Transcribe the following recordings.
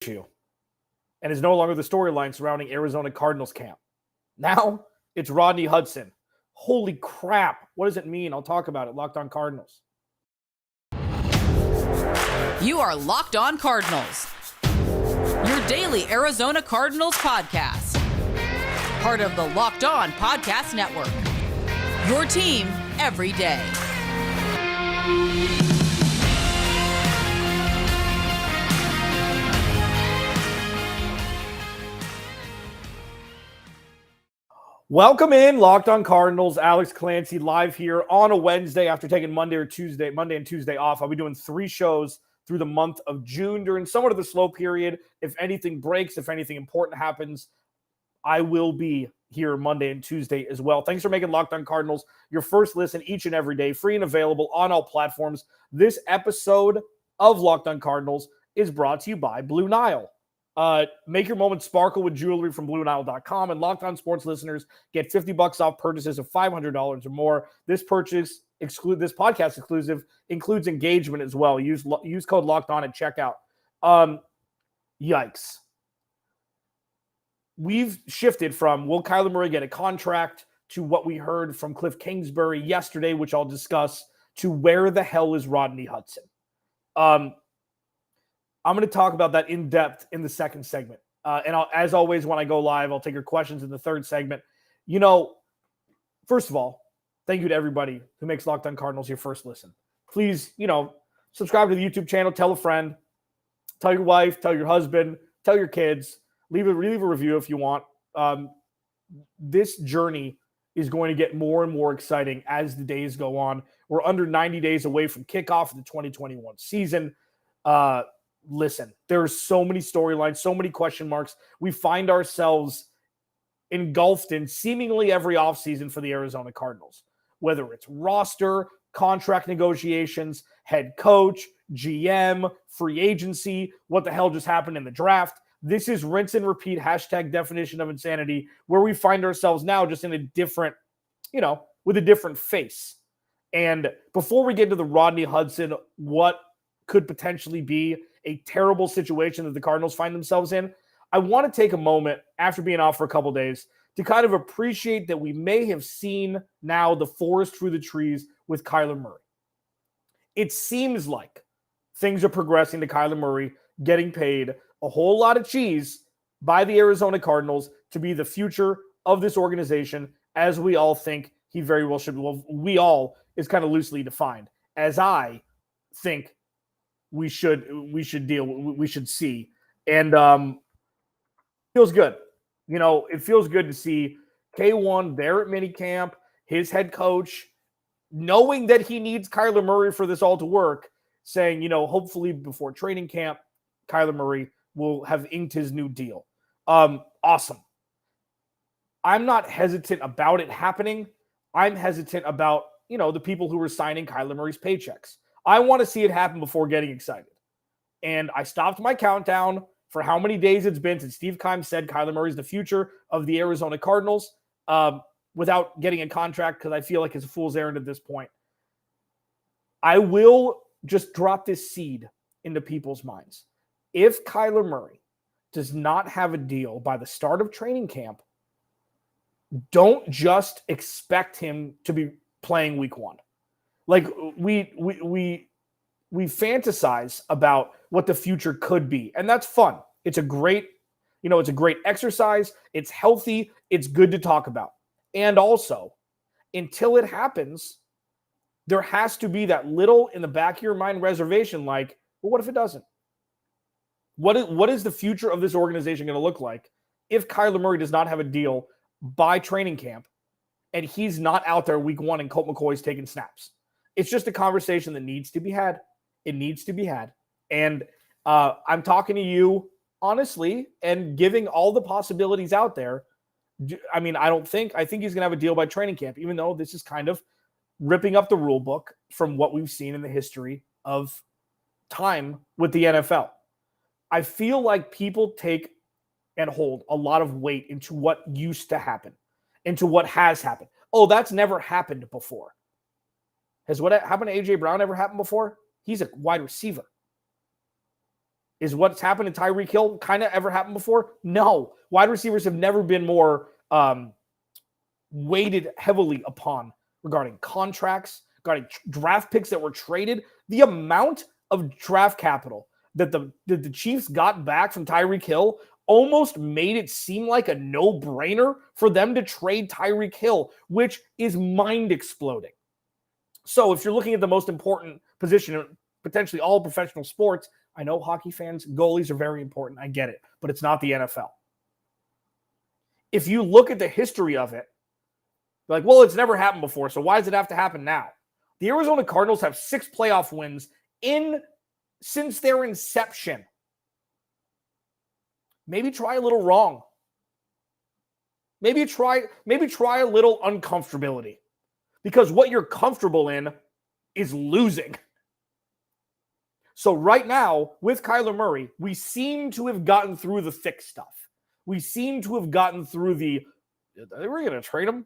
issue and is no longer the storyline surrounding Arizona Cardinals camp. Now it's Rodney Hudson. Holy crap. What does it mean? I'll talk about it. Locked On Cardinals. You are Locked On Cardinals, your daily Arizona Cardinals podcast. Part of the Locked On Podcast Network, your team every day. Welcome in, Locked On Cardinals. Alex Clancy live here on a Wednesday after taking Monday and Tuesday off. I'll be doing 3 shows through the month of June during somewhat of the slow period. If anything breaks, if anything important happens, I will be here Monday and Tuesday as well. Thanks for making Locked On Cardinals your first listen each and every day, free and available on all platforms. This episode of Locked On Cardinals is brought to you by Blue Nile. Make your moment sparkle with jewelry from BlueNile.com, and Locked On Sports listeners get $50 off purchases of $500 or more. This podcast exclusive includes engagement as well. Use code Locked On at checkout. Yikes. We've shifted from will Kyler Murray get a contract to what we heard from Cliff Kingsbury yesterday, which I'll discuss, to where the hell is Rodney Hudson? I'm going to talk about that in depth in the second segment. As always, when I go live, I'll take your questions in the third segment. First of all, thank you to everybody who makes Locked On Cardinals your first listen. Please, subscribe to the YouTube channel, tell a friend, tell your wife, tell your husband, tell your kids, leave a review if you want. This journey is going to get more and more exciting as the days go on. We're under 90 days away from kickoff of the 2021 season. Listen, there's so many storylines, so many question marks. We find ourselves engulfed in seemingly every offseason for the Arizona Cardinals, whether it's roster, contract negotiations, head coach, GM, free agency, what the hell just happened in the draft. This is rinse and repeat #definition of insanity, where we find ourselves now just in a different, with a different face. And before we get to the Rodney Hudson, what could potentially be a terrible situation that the Cardinals find themselves in, I want to take a moment after being off for a couple days to kind of appreciate that we may have seen now the forest through the trees with Kyler Murray. It seems like things are progressing to Kyler Murray getting paid a whole lot of cheese by the Arizona Cardinals to be the future of this organization, as we all think he very well should. Well, we all is kind of loosely defined, as I think we should see. And feels good. It feels good to see K1 there at minicamp, his head coach, knowing that he needs Kyler Murray for this all to work, saying, hopefully before training camp, Kyler Murray will have inked his new deal. Awesome. I'm not hesitant about it happening. I'm hesitant about, the people who are signing Kyler Murray's paychecks. I want to see it happen before getting excited. And I stopped my countdown for how many days it's been since Steve Keim said Kyler Murray's the future of the Arizona Cardinals without getting a contract, because I feel like it's a fool's errand at this point. I will just drop this seed into people's minds. If Kyler Murray does not have a deal by the start of training camp, don't just expect him to be playing week 1. Like we fantasize about what the future could be, and that's fun. It's a great, it's a great exercise. It's healthy. It's good to talk about. And also, until it happens, there has to be that little in the back of your mind reservation, like, well, what if it doesn't? What is the future of this organization going to look like if Kyler Murray does not have a deal by training camp and he's not out there week 1 and Colt McCoy's taking snaps? It's just a conversation that needs to be had. It needs to be had. And I'm talking to you honestly and giving all the possibilities out there. I think he's going to have a deal by training camp, even though this is kind of ripping up the rule book from what we've seen in the history of time with the NFL. I feel like people take and hold a lot of weight into what used to happen, into what has happened. Oh, that's never happened before. Has what happened to A.J. Brown ever happened before? He's a wide receiver. Is what's happened to Tyreek Hill kind of ever happened before? No. Wide receivers have never been more weighted heavily upon regarding contracts, regarding draft picks that were traded. The amount of draft capital that the Chiefs got back from Tyreek Hill almost made it seem like a no-brainer for them to trade Tyreek Hill, which is mind-exploding. So if you're looking at the most important position in potentially all professional sports, I know hockey fans, goalies are very important. I get it, but it's not the NFL. If you look at the history of it, like, well, it's never happened before, so why does it have to happen now? The Arizona Cardinals have 6 playoff wins since their inception. Maybe try a little wrong. Maybe try a little uncomfortability. Because what you're comfortable in is losing. So right now, with Kyler Murray, we seem to have gotten through the thick stuff. We seem to have gotten through are they really going to trade him?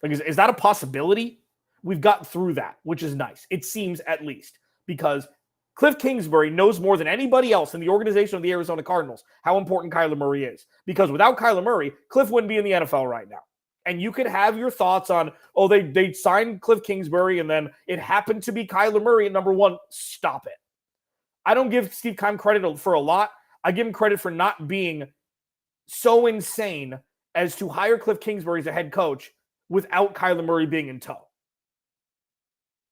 Like, is that a possibility? We've gotten through that, which is nice. It seems, at least, because Cliff Kingsbury knows more than anybody else in the organization of the Arizona Cardinals how important Kyler Murray is. Because without Kyler Murray, Cliff wouldn't be in the NFL right now. And you could have your thoughts on, they signed Cliff Kingsbury and then it happened to be Kyler Murray at number 1. Stop it. I don't give Steve Keim credit for a lot. I give him credit for not being so insane as to hire Cliff Kingsbury as a head coach without Kyler Murray being in tow.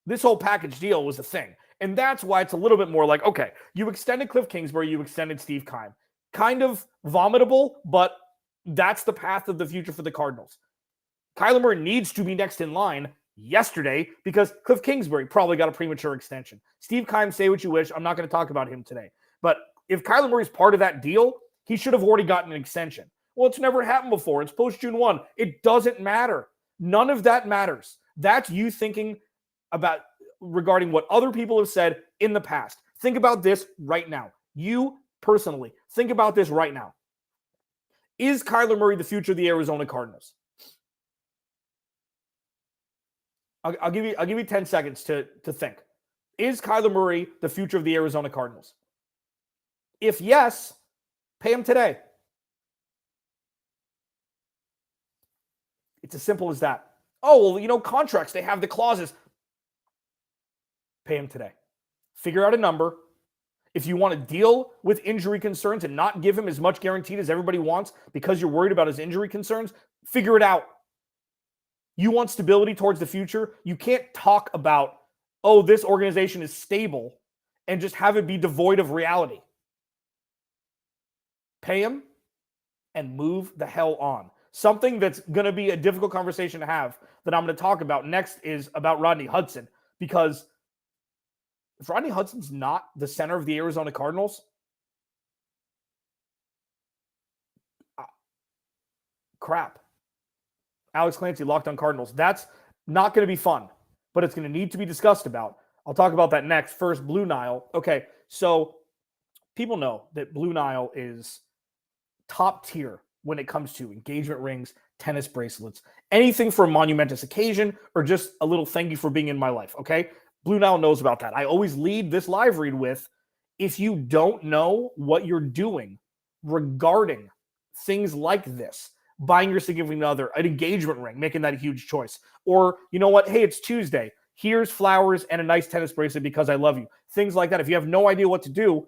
This whole package deal was a thing. And that's why it's a little bit more like, okay, you extended Cliff Kingsbury, you extended Steve Keim. Kind of vomitable, but that's the path of the future for the Cardinals. Kyler Murray needs to be next in line yesterday because Cliff Kingsbury probably got a premature extension. Steve Keim, say what you wish. I'm not going to talk about him today. But if Kyler Murray's part of that deal, he should have already gotten an extension. Well, it's never happened before. It's post-June 1. It doesn't matter. None of that matters. That's you thinking about regarding what other people have said in the past. Think about this right now. You personally, think about this right now. Is Kyler Murray the future of the Arizona Cardinals? I'll give you 10 seconds to think. Is Kyler Murray the future of the Arizona Cardinals? If yes, pay him today. It's as simple as that. Oh, well, contracts, they have the clauses. Pay him today. Figure out a number. If you want to deal with injury concerns and not give him as much guaranteed as everybody wants because you're worried about his injury concerns, figure it out. You want stability towards the future. You can't talk about, this organization is stable and just have it be devoid of reality. Pay him and move the hell on. Something that's going to be a difficult conversation to have that I'm going to talk about next is about Rodney Hudson. Because if Rodney Hudson's not the center of the Arizona Cardinals, crap. Alex Clancy, Locked On Cardinals. That's not going to be fun, but it's going to need to be discussed about. I'll talk about that next. First, Blue Nile. Okay, so people know that Blue Nile is top tier when it comes to engagement rings, tennis bracelets, anything for a monumentous occasion, or just a little thank you for being in my life, okay? Blue Nile knows about that. I always lead this live read with, if you don't know what you're doing regarding things like this, buying your significant other an engagement ring, making that a huge choice. Or, you know what? Hey, it's Tuesday. Here's flowers and a nice tennis bracelet because I love you. Things like that. If you have no idea what to do,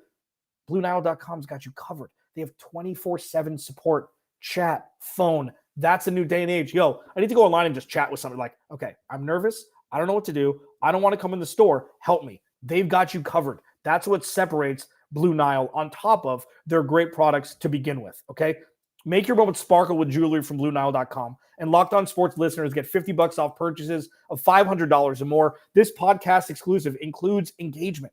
BlueNile.com's got you covered. They have 24/7 support, chat, phone. That's a new day and age. Yo, I need to go online and just chat with somebody like, okay, I'm nervous. I don't know what to do. I don't want to come in the store. Help me. They've got you covered. That's what separates Blue Nile on top of their great products to begin with, okay? Make your moment sparkle with jewelry from BlueNile.com. And Locked On Sports listeners get $50 off purchases of $500 or more. This podcast exclusive includes engagement.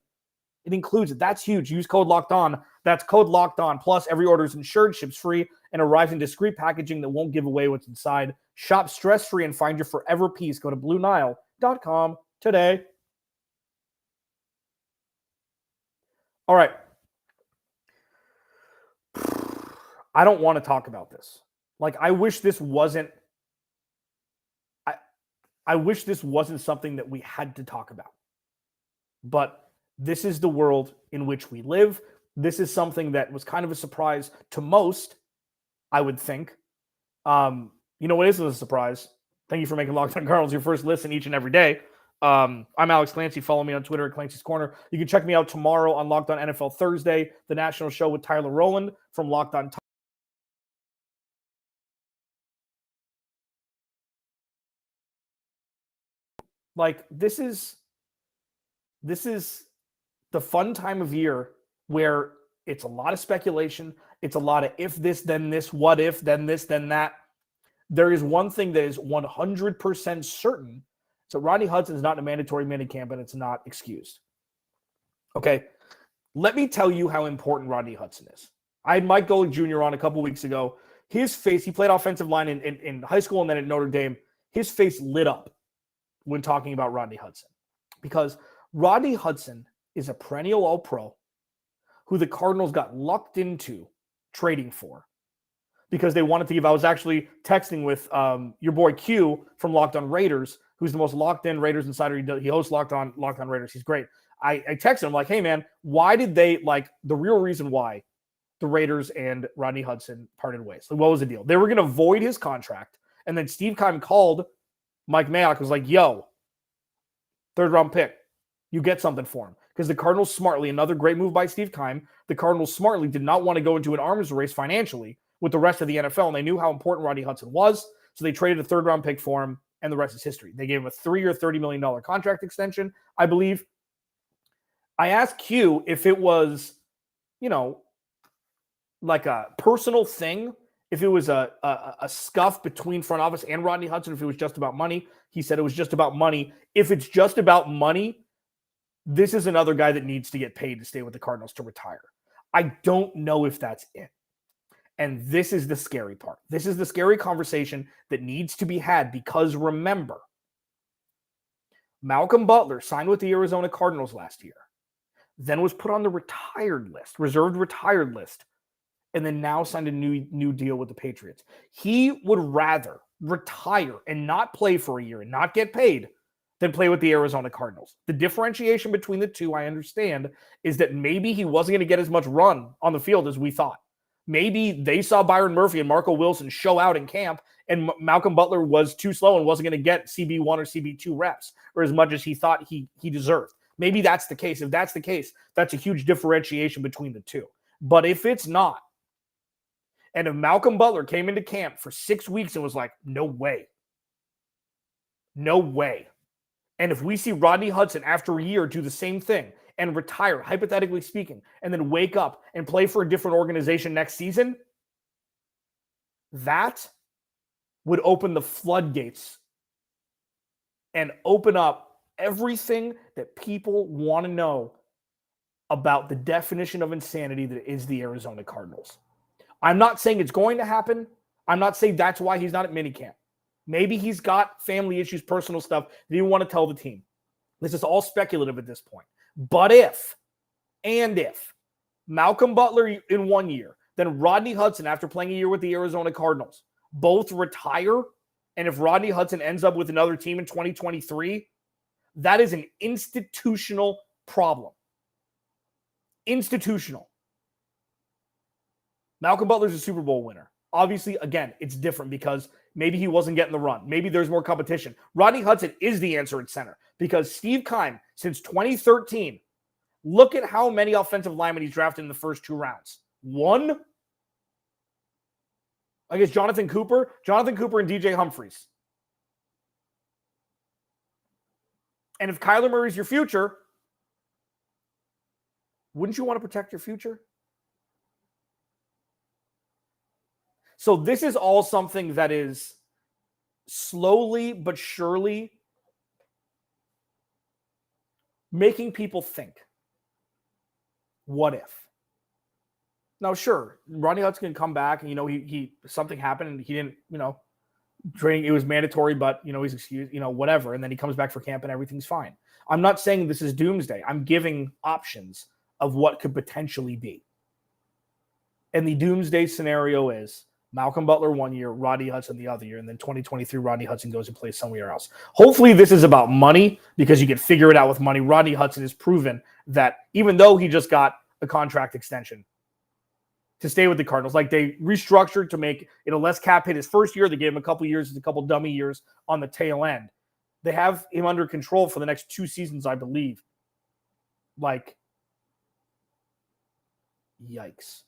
It includes it. That's huge. Use code Locked On. That's code Locked On. Plus, every order is insured, ships free, and arrives in discreet packaging that won't give away what's inside. Shop stress-free and find your forever peace. Go to BlueNile.com today. All right. I don't want to talk about this. Like, I wish this wasn't something that we had to talk about. But this is the world in which we live. This is something that was kind of a surprise to most, I would think. You know what isn't a surprise? Thank you for making Locked On Cardinals your first listen each and every day. I'm Alex Clancy. Follow me on Twitter at Clancy's Corner. You can check me out tomorrow on Locked On NFL Thursday, the national show with Tyler Rowland from Locked On. Like, this is the fun time of year where it's a lot of speculation. It's a lot of if this, then this, what if, then this, then that. There is one thing that is 100% certain. So Rodney Hudson is not in a mandatory minicamp, and it's not excused. Okay, let me tell you how important Rodney Hudson is. I had Mike Golick Jr. on a couple weeks ago. His face, he played offensive line in high school and then at Notre Dame. His face lit up when talking about Rodney Hudson, because Rodney Hudson is a perennial All-Pro who the Cardinals got lucked into trading for because they wanted to give. I was actually texting with your boy Q from Locked On Raiders, who's the most locked-in Raiders insider. He hosts Locked On Raiders. He's great. I texted him like, hey, man, why did they, like, the real reason why the Raiders and Rodney Hudson parted ways? Like, what was the deal? They were going to void his contract, and then Steve Keim called Mike Mayock, was like, yo, third-round pick. You get something for him. Because the Cardinals smartly, another great move by Steve Keim, the Cardinals smartly did not want to go into an arms race financially with the rest of the NFL, and they knew how important Rodney Hudson was, so they traded a third-round pick for him, and the rest is history. They gave him a 3-year, $30 million contract extension, I believe. I asked Q if it was, you know, like a personal thing, if it was a scuff between front office and Rodney Hudson, if it was just about money. He said it was just about money. If it's just about money, this is another guy that needs to get paid to stay with the Cardinals to retire. I don't know if that's it. And this is the scary part. This is the scary conversation that needs to be had, because remember, Malcolm Butler signed with the Arizona Cardinals last year, then was put on the retired list, reserved retired list, and then now signed a new deal with the Patriots. He would rather retire and not play for a year and not get paid than play with the Arizona Cardinals. The differentiation between the two, I understand, is that maybe he wasn't going to get as much run on the field as we thought. Maybe they saw Byron Murphy and Marco Wilson show out in camp, and Malcolm Butler was too slow and wasn't going to get CB1 or CB2 reps, or as much as he thought he deserved. Maybe that's the case. If that's the case, that's a huge differentiation between the two. But if it's not, and if Malcolm Butler came into camp for 6 weeks and was like, no way. No way. And if we see Rodney Hudson after a year do the same thing and retire, hypothetically speaking, and then wake up and play for a different organization next season, that would open the floodgates and open up everything that people want to know about the definition of insanity that is the Arizona Cardinals. I'm not saying it's going to happen. I'm not saying that's why he's not at minicamp. Maybe he's got family issues, personal stuff that he want to tell the team. This is all speculative at this point. But if Malcolm Butler in 1 year, then Rodney Hudson after playing a year with the Arizona Cardinals, both retire, and if Rodney Hudson ends up with another team in 2023, that is an institutional problem. Institutional. Malcolm Butler's a Super Bowl winner. Obviously, again, it's different because maybe he wasn't getting the run. Maybe there's more competition. Rodney Hudson is the answer at center because Steve Keim, since 2013, look at how many offensive linemen he's drafted in the first 2 rounds. 1? I guess Jonathan Cooper and DJ Humphries. And if Kyler Murray's your future, wouldn't you want to protect your future? So this is all something that is slowly but surely making people think, what if? Now, sure, Rodney Hudson can come back and, he something happened and he didn't, training, it was mandatory, but, he's excused, whatever. And then he comes back for camp and everything's fine. I'm not saying this is doomsday. I'm giving options of what could potentially be. And the doomsday scenario is Malcolm Butler 1 year, Rodney Hudson the other year, and then 2023, Rodney Hudson goes and plays somewhere else. Hopefully this is about money because you can figure it out with money. Rodney Hudson has proven that even though he just got a contract extension to stay with the Cardinals. Like, they restructured to make it a less cap hit his first year. They gave him a couple years, a couple dummy years on the tail end. They have him under control for the next 2 seasons, I believe. Like, yikes.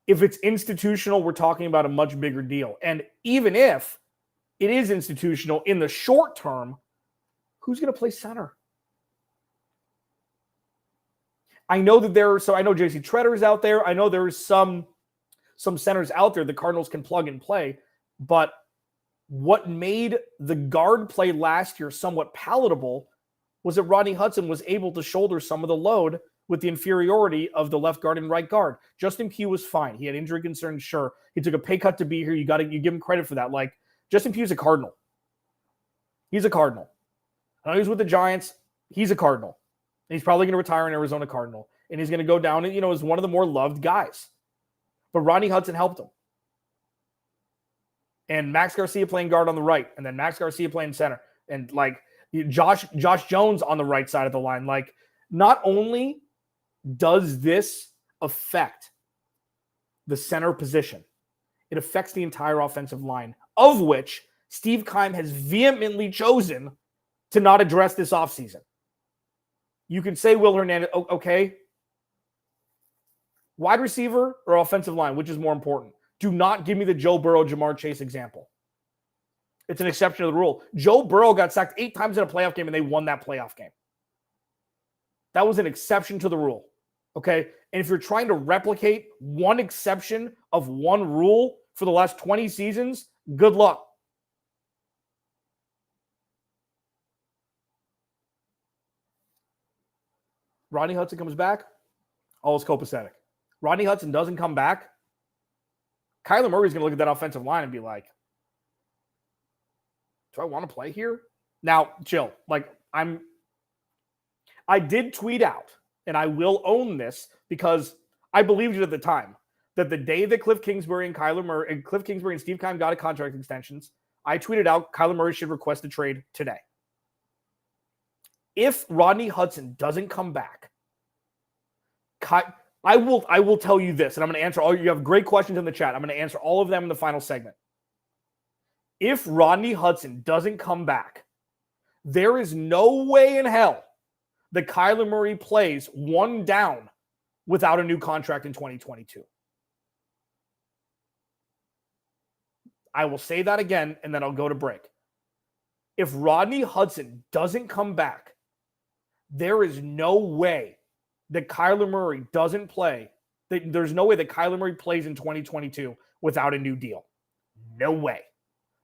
If it's institutional, we're talking about a much bigger deal. And even if it is institutional in the short term, who's going to play center? I know that I know JC Treader's out there. I know there's some centers out there the Cardinals can plug and play. But what made the guard play last year somewhat palatable was that Rodney Hudson was able to shoulder some of the load with the inferiority of the left guard and right guard. Justin Pugh was fine. He had injury concerns, sure. He took a pay cut to be here. You give him credit for that. Like, Justin Pugh's a Cardinal. He's a Cardinal. I know he's with the Giants. He's a Cardinal. And he's probably going to retire an Arizona Cardinal. And he's going to go down, as one of the more loved guys. But Rodney Hudson helped him. And Max Garcia playing guard on the right. And then Max Garcia playing center. And, like, Josh Jones on the right side of the line. Like, not only does this affect the center position, it affects the entire offensive line, of which Steve Keim has vehemently chosen to not address this offseason. You can say Will Hernandez, okay. Wide receiver or offensive line, which is more important? Do not give me the Joe Burrow, Jamar Chase example. It's an exception to the rule. Joe Burrow got sacked 8 times in a playoff game, and they won that playoff game. That was an exception to the rule, okay? And if you're trying to replicate one exception of one rule for the last 20 seasons, good luck. Rodney Hudson comes back, all is copacetic. Rodney Hudson doesn't come back, Kyler Murray's going to look at that offensive line and be like, do I want to play here? Now, chill. Like, I did tweet out, and I will own this because I believed it at the time, that the day that Cliff Kingsbury and Steve Keim got a contract extensions, I tweeted out Kyler Murray should request a trade today. If Rodney Hudson doesn't come back, I will tell you this, and I'm going to answer all. You have great questions in the chat. I'm going to answer all of them in the final segment. If Rodney Hudson doesn't come back, there is no way in hell that Kyler Murray plays one down without a new contract in 2022. I will say that again, and then I'll go to break. If Rodney Hudson doesn't come back, there is no way that Kyler Murray doesn't play. There's no way that Kyler Murray plays in 2022 without a new deal. No way.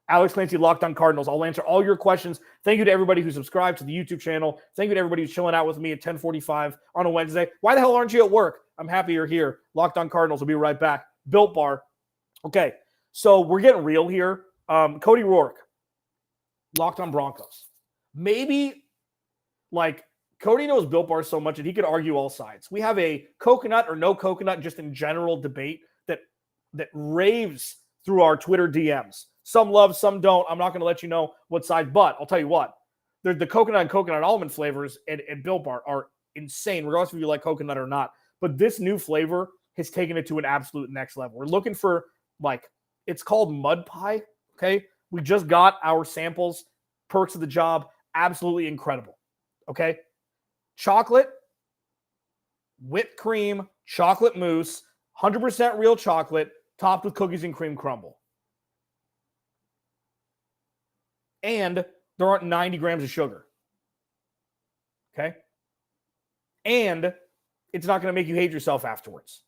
Alex Clancy, Locked On Cardinals. I'll answer all your questions. Thank you to everybody who subscribed to the YouTube channel. Thank you to everybody who's chilling out with me at 10:45 on a Wednesday. Why the hell aren't you at work? I'm happy you're here. Locked On Cardinals. We'll be right back. Built Bar. Okay, so we're getting real here. Cody Rourke, Locked On Broncos. Maybe, like, Cody knows Built Bar so much that he could argue all sides. We have a coconut or no coconut, just in general debate that raves through our Twitter DMs. Some love, some don't. I'm not going to let you know what side, but I'll tell you what. The coconut and coconut almond flavors at Built Bar are insane, regardless if you like coconut or not. But this new flavor has taken it to an absolute next level. We're looking for, like, it's called Mud Pie, okay? We just got our samples, perks of the job, absolutely incredible, okay? Chocolate, whipped cream, chocolate mousse, 100% real chocolate, topped with cookies and cream crumble. And there aren't 90 grams of sugar. Okay? And it's not going to make you hate yourself afterwards.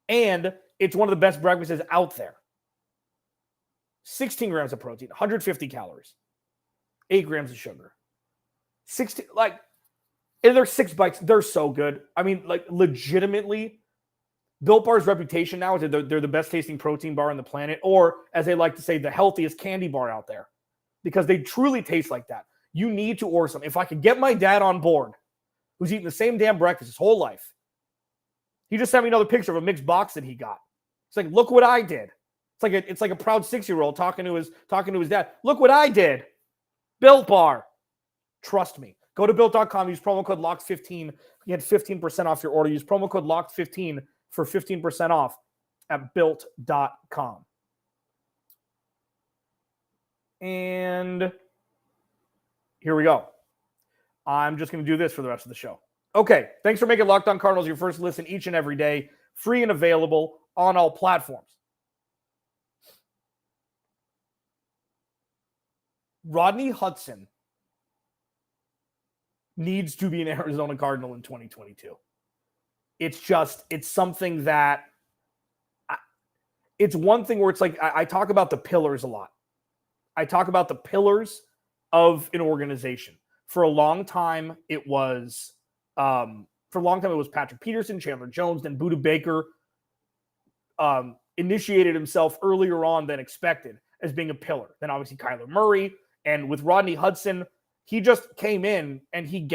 And it's one of the best breakfasts out there. 16 grams of protein, 150 calories, 8 grams of sugar. 16, like, and they're 6 bites. They're so good. I mean, like, legitimately, Built Bar's reputation now is that they're the best tasting protein bar on the planet, or as they like to say, the healthiest candy bar out there, because they truly taste like that. You need to order some. If I could get my dad on board, who's eating the same damn breakfast his whole life, he just sent me another picture of a mixed box that he got. It's like, look what I did. It's like a proud 6-year-old talking to his dad. Look what I did. Built Bar. Trust me. Go to built.com, use promo code LOCKED15, get 15% off your order. Use promo code LOCKED15 for 15% off at built.com. And here we go. I'm just going to do this for the rest of the show. Okay, thanks for making Locked On Cardinals your first listen each and every day, free and available on all platforms. Rodney Hudson needs to be an Arizona Cardinal in 2022. It's something that, it's one thing where it's like, I talk about the pillars a lot. I talk about the pillars of an organization. For a long time, it was Patrick Peterson, Chandler Jones, then Budda Baker initiated himself earlier on than expected as being a pillar. Then obviously Kyler Murray, and with Rodney Hudson, he just came in and he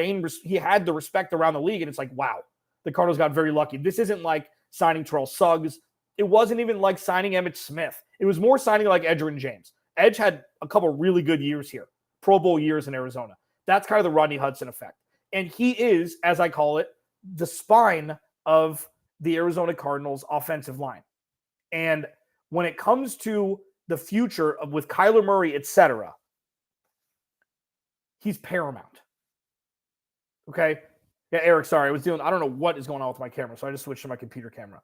had the respect around the league, and it's like, wow, the Cardinals got very lucky. This isn't like signing Terrell Suggs. It wasn't even like signing Emmitt Smith. It was more signing like Edgerrin James. Edge had a couple really good years here, Pro Bowl years in Arizona. That's kind of the Rodney Hudson effect. And he is, as I call it, the spine of the Arizona Cardinals offensive line. And when it comes to the future of with Kyler Murray, etc., he's paramount. Okay? Yeah, Eric, sorry. I don't know what is going on with my camera, so I just switched to my computer camera.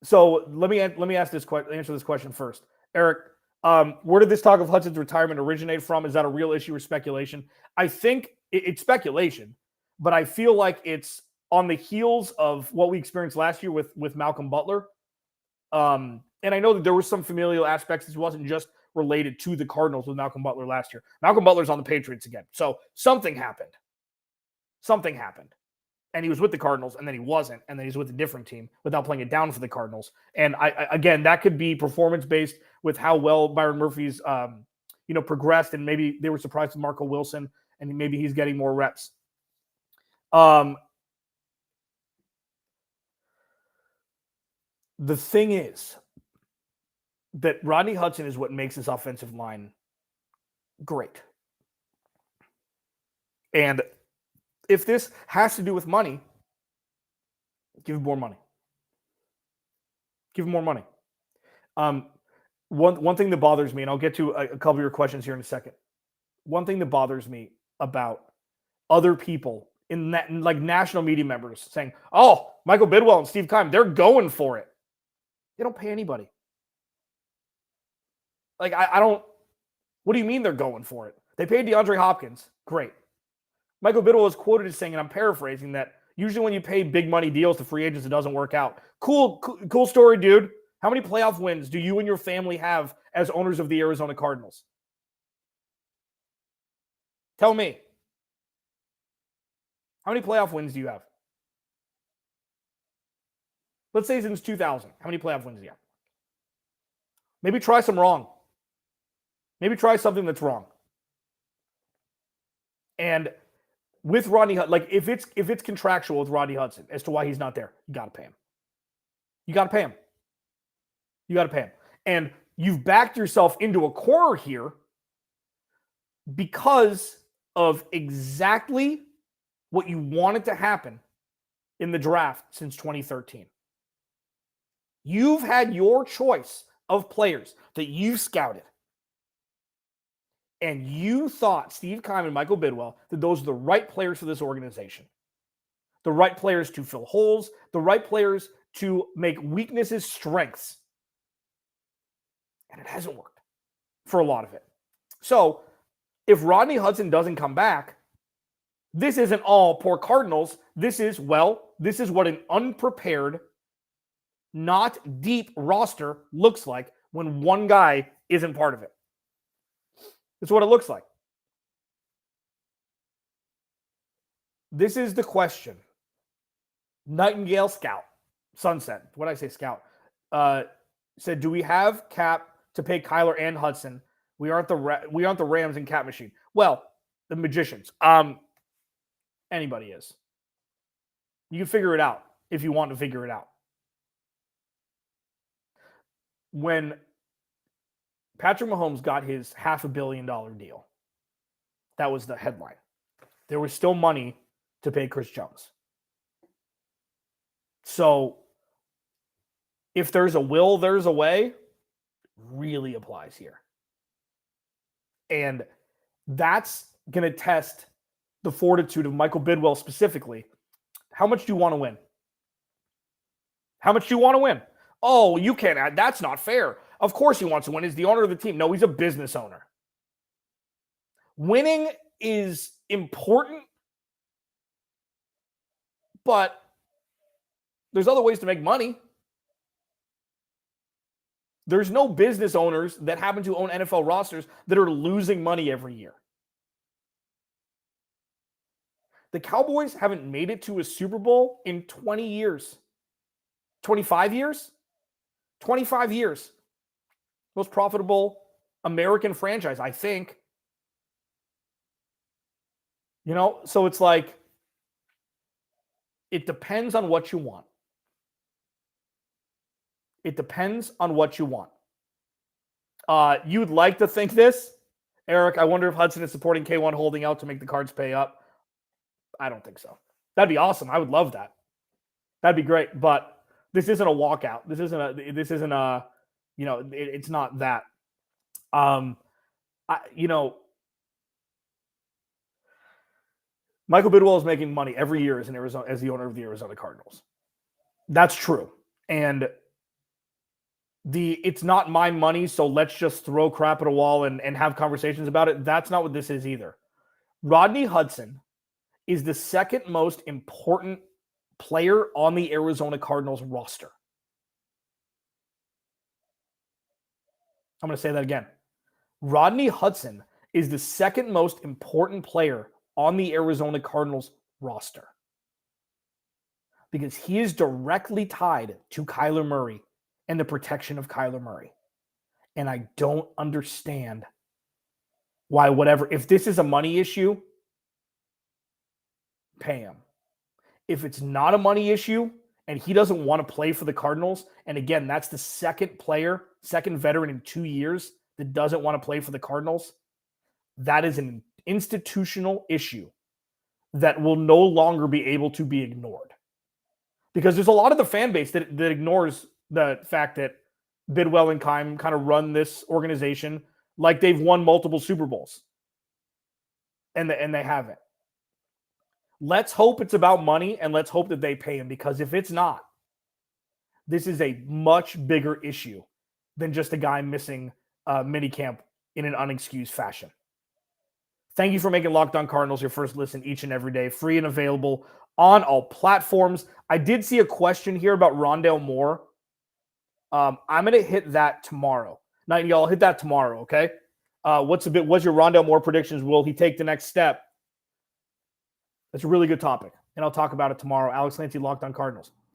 So let me answer this question first. Eric, where did this talk of Hudson's retirement originate from? Is that a real issue or speculation? I think it's speculation, but I feel like it's on the heels of what we experienced last year with Malcolm Butler. And I know that there were some familial aspects. This wasn't just related to the Cardinals with Malcolm Butler last year. Malcolm Butler's on the Patriots again. So something happened. And he was with the Cardinals, and then he wasn't, and then he's with a different team without playing it down for the Cardinals. And again, that could be performance-based with how well Byron Murphy's progressed, and maybe they were surprised with Marco Wilson, and maybe he's getting more reps. The thing is that Rodney Hudson is what makes this offensive line great. And if this has to do with money, give him more money. Give him more money. One thing that bothers me, and I'll get to a couple of your questions here in a second. One thing that bothers me about other people in that, like national media members saying, "Oh, Michael Bidwell and Steve Keim, they're going for it." They don't pay anybody. Like I don't. What do you mean they're going for it? They paid DeAndre Hopkins. Great. Michael Bidwell is quoted as saying, and I'm paraphrasing, that usually when you pay big money deals to free agents, it doesn't work out. Cool story, dude. How many playoff wins do you and your family have as owners of the Arizona Cardinals? Tell me. How many playoff wins do you have? Let's say since 2000. How many playoff wins do you have? Maybe try some wrong. Maybe try something that's wrong. And with Rodney Hudson, like if it's contractual with Rodney Hudson as to why he's not there, you got to pay him. You got to pay him. You got to pay him. And you've backed yourself into a corner here because of exactly what you wanted to happen in the draft since 2013. You've had your choice of players that you scouted. And you thought, Steve Keim and Michael Bidwell, that those are the right players for this organization. The right players to fill holes, the right players to make weaknesses strengths. And it hasn't worked for a lot of it. So if Rodney Hudson doesn't come back, this isn't all poor Cardinals. This is what an unprepared, not deep roster looks like when one guy isn't part of it. It's what it looks like. This is the question. Nightingale Scout, Sunset, what did I say, Scout? Said, do we have cap to pay Kyler and Hudson? We aren't the Rams and cap machine. Well, the magicians. Anybody is. You can figure it out if you want to figure it out. When Patrick Mahomes got his $500 million deal, that was the headline. there was still money to pay Chris Jones. So if there's a will, there's a way, really applies here. And that's going to test the fortitude of Michael Bidwell specifically. How much do you want to win? How much do you want to win? Oh, you can't add. That's not fair. Of course he wants to win. He's the owner of the team. No, he's a business owner. Winning is important, but there's other ways to make money. There's no business owners that happen to own NFL rosters that are losing money every year. The Cowboys haven't made it to a Super Bowl in 20 years. 25 years? 25 years. Most profitable American franchise, I think. So it's like, it depends on what you want. It depends on what you want. You'd like to think this. Eric, I wonder if Hudson is supporting K1 holding out to make the Cards pay up. I don't think so. That'd be awesome. I would love that. That'd be great. But this isn't a walkout. It's not that. Michael Bidwell is making money every year as the owner of the Arizona Cardinals. That's true. And it's not my money, so let's just throw crap at a wall and have conversations about it. That's not what this is either. Rodney Hudson is the second most important player on the Arizona Cardinals roster. I'm going to say that again. Rodney Hudson is the second most important player on the Arizona Cardinals roster because he is directly tied to Kyler Murray and the protection of Kyler Murray. And I don't understand why if this is a money issue, pay him. If it's not a money issue and he doesn't want to play for the Cardinals, and again, that's the second veteran in 2 years that doesn't want to play for the Cardinals, that is an institutional issue that will no longer be able to be ignored. Because there's a lot of the fan base that ignores the fact that Bidwell and Keim kind of run this organization like they've won multiple Super Bowls. And they haven't. Let's hope it's about money, and let's hope that they pay him, because if it's not, this is a much bigger issue than just a guy missing minicamp in an unexcused fashion. Thank you for making Locked On Cardinals your first listen each and every day, free and available on all platforms. I did see a question here about Rondale Moore. I'm going to hit that tomorrow. Night, y'all, hit that tomorrow, okay? What's your Rondale Moore predictions? Will he take the next step? That's a really good topic, and I'll talk about it tomorrow. Alex Lancey, Locked On Cardinals.